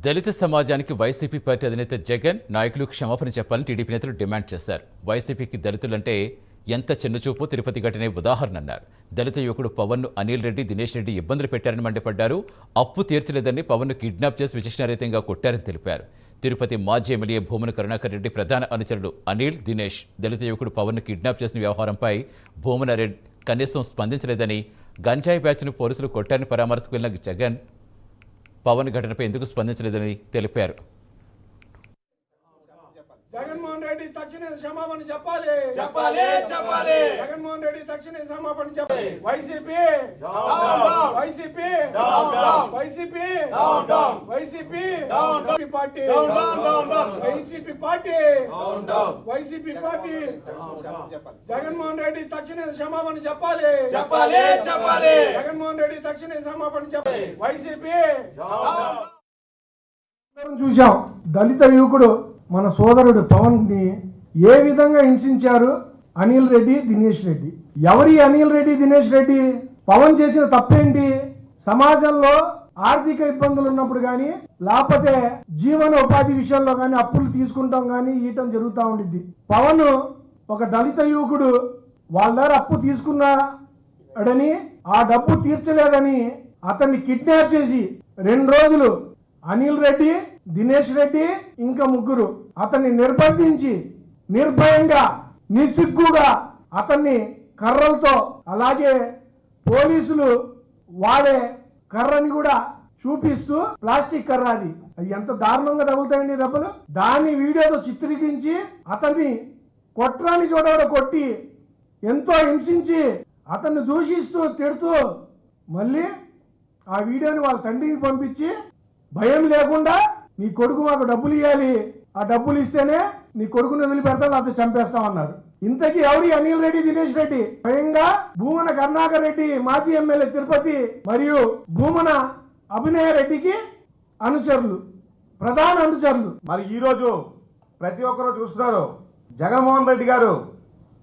దళిత సమాజానికి YCP party అధినేత జగన్ నాయకులు క్షమాపణ చెప్పాలని టీడీపీ నేతలు డిమాండ్ చేశారు. వైసీపీకి దళితులంటే ఎంత చిన్నచూపు తిరుపతి ఘటనే ఉదాహరణ అన్నారు. దళిత యువకుడు పవన్ను అనిల్ రెడ్డి, దినేష్ రెడ్డి ఇబ్బందులు పెట్టారని మండిపడ్డారు. అప్పు తీర్చలేదని పవన్ను కిడ్నాప్ చేసి విచక్షణారహితంగా కొట్టారని తెలిపారు. తిరుపతి మాజీ ఎమ్మెల్యే భూమన కరుణాకర్ రెడ్డి ప్రధాన అనుచరులు అనిల్, దినేష్ దళిత యువకుడు పవన్ను కిడ్నాప్ చేసిన వ్యవహారంపై భూమన రెడ్డి కనీసం స్పందించలేదని, గంజాయి బ్యాచ్ను పోలీసులు కొట్టారని పరామర్శకు వెళ్లిన జగన్ పవన్ ఘటనపై ఎందుకు స్పందించలేదని తెలిపారు. జగన్మోహన్ రెడ్డి తక్షణ క్షమాపణ చెప్పాలి. జగన్మోహన్ రెడ్డి తక్షణ క్షమాపణ చెప్పాలి. వైసీపీ పార్టీ జగన్మోహన్ రెడ్డి తక్షణ క్షమాపణ చెప్పాలి. జగన్మోహన్ రెడ్డి తక్షణ క్షమాపణ చెప్పాలి. వైసీపీ చూశాం. దళిత యువకుడు మన సోదరుడు పవన్ ని ఏ విధంగా హింసించారు అనిల్ రెడ్డి, దినేష్ రెడ్డి. ఎవరి అనిల్ రెడ్డి, దినేష్ రెడ్డి? పవన్ చేసిన తప్పేంటి? సమాజంలో ఆర్థిక ఇబ్బందులు ఉన్నప్పుడు కానీ లేకపోతే జీవన ఉపాధి విషయంలో కానీ అప్పులు తీసుకుంటాం కానీ ఈయటం జరుగుతూ ఉండిద్ది. పవన్ ఒక దళిత యువకుడు వాళ్ళ దగ్గర అప్పు తీసుకున్నాడని, ఆ డబ్బు తీర్చలేదని అతన్ని కిడ్నాప్ చేసి 2 రోజులు అనిల్ రెడ్డి, దినేష్ రెడ్డి ఇంకా ముగ్గురు అతన్ని నిర్బంధించి నిర్భయంగా నిస్సిగ్గుగా అతన్ని కర్రలతో, అలాగే పోలీసులు వాడే కర్రని కూడా చూపిస్తూ, ప్లాస్టిక్ కర్ర అది ఎంత దారుణంగా తగులుతాయండి దెబ్బలు. దాన్ని వీడియోతో చిత్రీకరించి అతన్ని కొట్రాని చోట కొట్టి ఎంతో హింసించి అతన్ని దూషిస్తూ తిడుతూ మళ్ళీ ఆ వీడియోని వాళ్ళ తండ్రికి పంపించి భయం లేకుండా నీ కొడుకు మాకు డబ్బులు ఇవ్వాలి, ఆ డబ్బులు ఇస్తేనే నీ కొడుకుని వదిలిపెడతాం, లేకపోతే చంపేస్తామన్నారు. ఇంతకీ ఎవరి అనిల్ రెడ్డి, దినేష్ రెడ్డి? స్వయంగా భూమన కరుణాకర్ రెడ్డి మాజీ ఎమ్మెల్యే తిరుపతి మరియు భూమన అభినయ రెడ్డికి అనుచరులు, ప్రధాన అనుచరులు. మరి ఈరోజు ప్రతి ఒక్కరూ చూస్తున్నారు, జగన్మోహన్ రెడ్డి గారు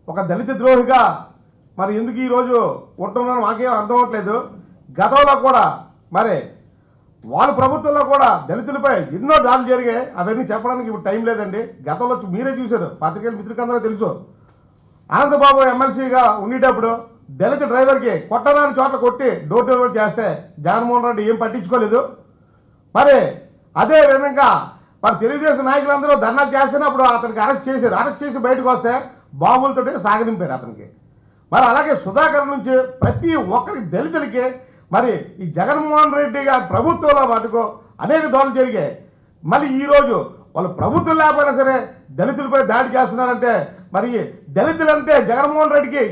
ఒక దళిత ద్రోహిగా మరి ఎందుకు ఈరోజు ఉంటున్నారో మాకేం అర్థం అవట్లేదు. గతంలో కూడా మరి వాళ్ళ ప్రభుత్వంలో కూడా దళితులపై ఎన్నో దాడులు జరిగాయి. అవన్నీ చెప్పడానికి ఇప్పుడు టైం లేదండి. గతంలో మీరే చూశారు, పత్రికలు మిత్రులందరూ తెలుసు. ఆనందబాబు ఎమ్మెల్సీగా ఉండేటప్పుడు దళిత డ్రైవర్కి కొట్టరాని చోట్ల కొట్టి డోర్ డెలివరీ చేస్తే జగన్మోహన్ రెడ్డి ఏం పట్టించుకోలేదు. మరి అదే విధంగా మరి తెలుగుదేశం నాయకులందరూ ధర్నా చేస్తున్నప్పుడు అతనికి అరెస్ట్ చేశారు. అరెస్ట్ చేసి బయటకు వస్తే బాంబులతో సాగనింపారు అతనికి. మరి అలాగే సుధాకర్ నుంచి ప్రతి ఒక్కరికి దళితులకి మరి ఈ జగన్మోహన్ రెడ్డి గారి ప్రభుత్వంలో మటుకు అనేక దాడులు జరిగాయి. మళ్ళీ ఈరోజు వాళ్ళు ప్రభుత్వం లేకపోయినా సరే దళితులపై దాడి చేస్తున్నారంటే మరి దళితులంటే జగన్మోహన్ రెడ్డికి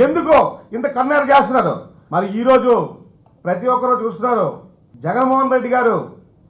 ఎందుకో ఇంత కన్నెర చేస్తున్నారు. మరి ఈరోజు ప్రతి ఒక్కరూ చూస్తున్నారు, జగన్మోహన్ రెడ్డి గారు